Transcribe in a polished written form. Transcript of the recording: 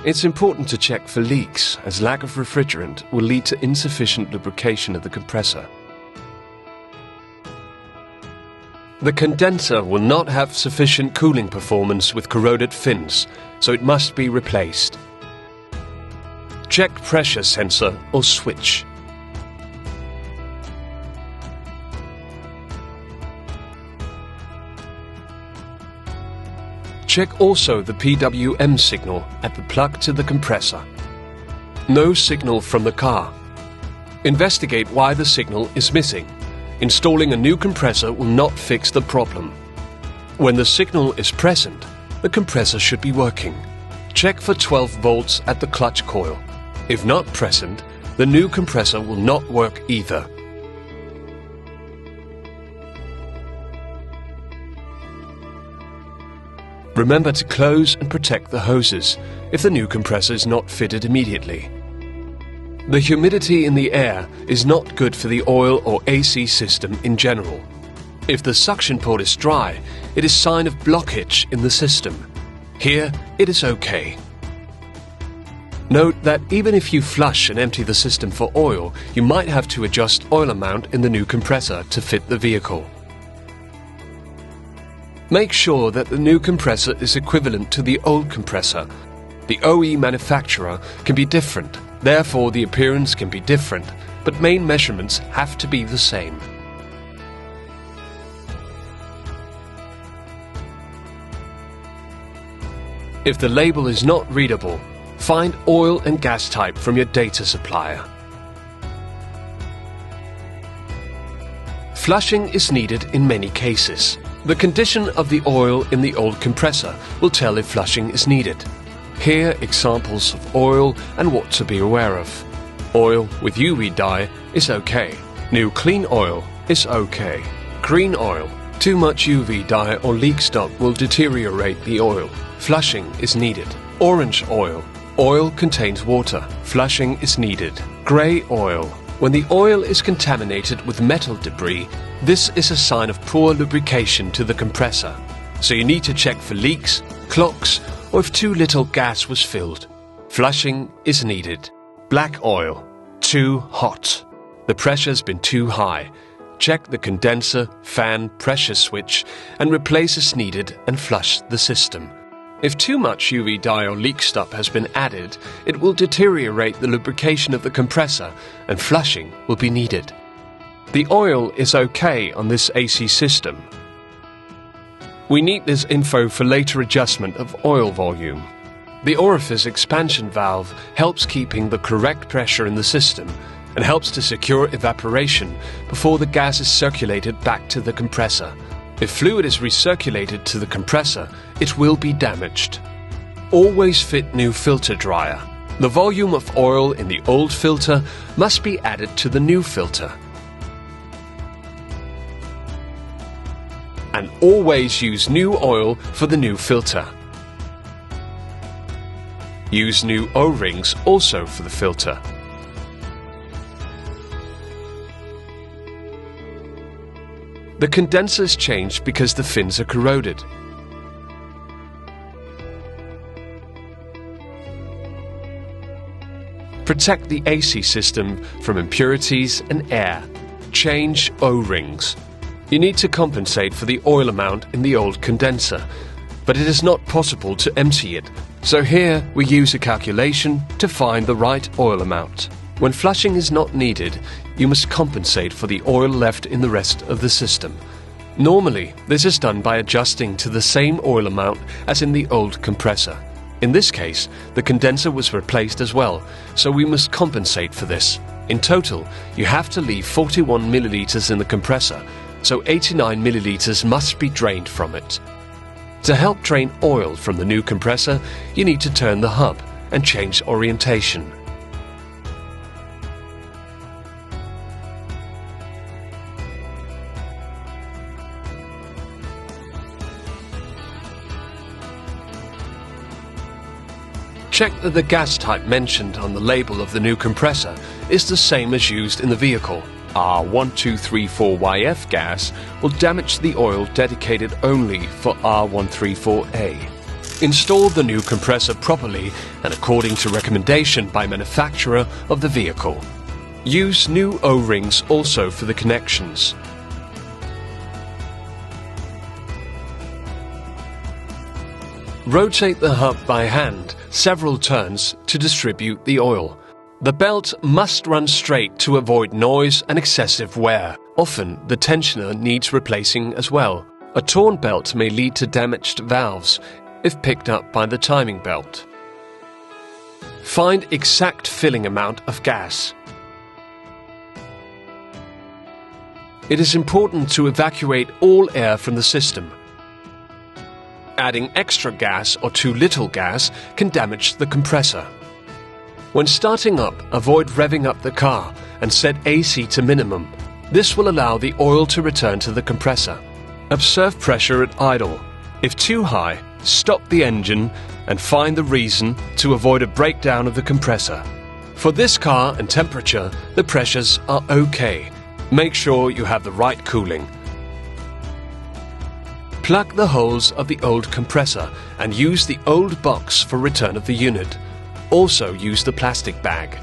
It's important to check for leaks, as lack of refrigerant will lead to insufficient lubrication of the compressor. The condenser will not have sufficient cooling performance with corroded fins, so it must be replaced. Check pressure sensor or switch. Check also the PWM signal at the plug to the compressor. No signal from the car. Investigate why the signal is missing. Installing a new compressor will not fix the problem. When the signal is present, the compressor should be working. Check for 12 volts at the clutch coil. If not present, the new compressor will not work either. Remember to close and protect the hoses if the new compressor is not fitted immediately. The humidity in the air is not good for the oil or AC system in general. If the suction port is dry, it is a sign of blockage in the system. Here, it is okay. Note that even if you flush and empty the system for oil, you might have to adjust oil amount in the new compressor to fit the vehicle. Make sure that the new compressor is equivalent to the old compressor. The OE manufacturer can be different, therefore the appearance can be different, but main measurements have to be the same. If the label is not readable, find oil and gas type from your data supplier. Flushing is needed in many cases. The condition of the oil in the old compressor will tell if flushing is needed. Here examples of oil and what to be aware of. Oil with UV dye is okay. New clean oil is okay. Green oil. Too much UV dye or leak stock will deteriorate the oil. Flushing is needed. Orange oil. Oil contains water. Flushing is needed. Grey oil. When the oil is contaminated with metal debris, this is a sign of poor lubrication to the compressor. So you need to check for leaks, clogs, or if too little gas was filled. Flushing is needed. Black oil. Too hot. The pressure's been too high. Check the condenser, fan, pressure switch and replace as needed and flush the system. If too much UV dye or leak stuff has been added, it will deteriorate the lubrication of the compressor and flushing will be needed. The oil is okay on this AC system. We need this info for later adjustment of oil volume. The orifice expansion valve helps keeping the correct pressure in the system and helps to secure evaporation before the gas is circulated back to the compressor. If fluid is recirculated to the compressor, it will be damaged. Always fit new filter dryer. The volume of oil in the old filter must be added to the new filter. And always use new oil for the new filter. Use new O-rings also for the filter. The condenser is changed because the fins are corroded. Protect the AC system from impurities and air. Change O-rings. You need to compensate for the oil amount in the old condenser, but it is not possible to empty it, so here we use a calculation to find the right oil amount. When flushing is not needed, you must compensate for the oil left in the rest of the system. Normally, this is done by adjusting to the same oil amount as in the old compressor. In this case, the condenser was replaced as well, so we must compensate for this. In total, you have to leave 41 milliliters in the compressor, so 89 milliliters must be drained from it. To help drain oil from the new compressor, you need to turn the hub and change orientation. Check that the gas type mentioned on the label of the new compressor is the same as used in the vehicle. R1234YF gas will damage the oil dedicated only for R134A. Install the new compressor properly and according to recommendation by manufacturer of the vehicle. Use new O-rings also for the connections. Rotate the hub by hand several turns to distribute the oil. The belt must run straight to avoid noise and excessive wear. Often, the tensioner needs replacing as well. A torn belt may lead to damaged valves if picked up by the timing belt. Find exact filling amount of gas. It is important to evacuate all air from the system. Adding extra gas or too little gas can damage the compressor. When starting up, avoid revving up the car and set AC to minimum. This will allow the oil to return to the compressor. Observe pressure at idle. If too high, stop the engine and find the reason to avoid a breakdown of the compressor. For this car and temperature, the pressures are okay. Make sure you have the right cooling. Plug the holes of the old compressor and use the old box for return of the unit. Also use the plastic bag.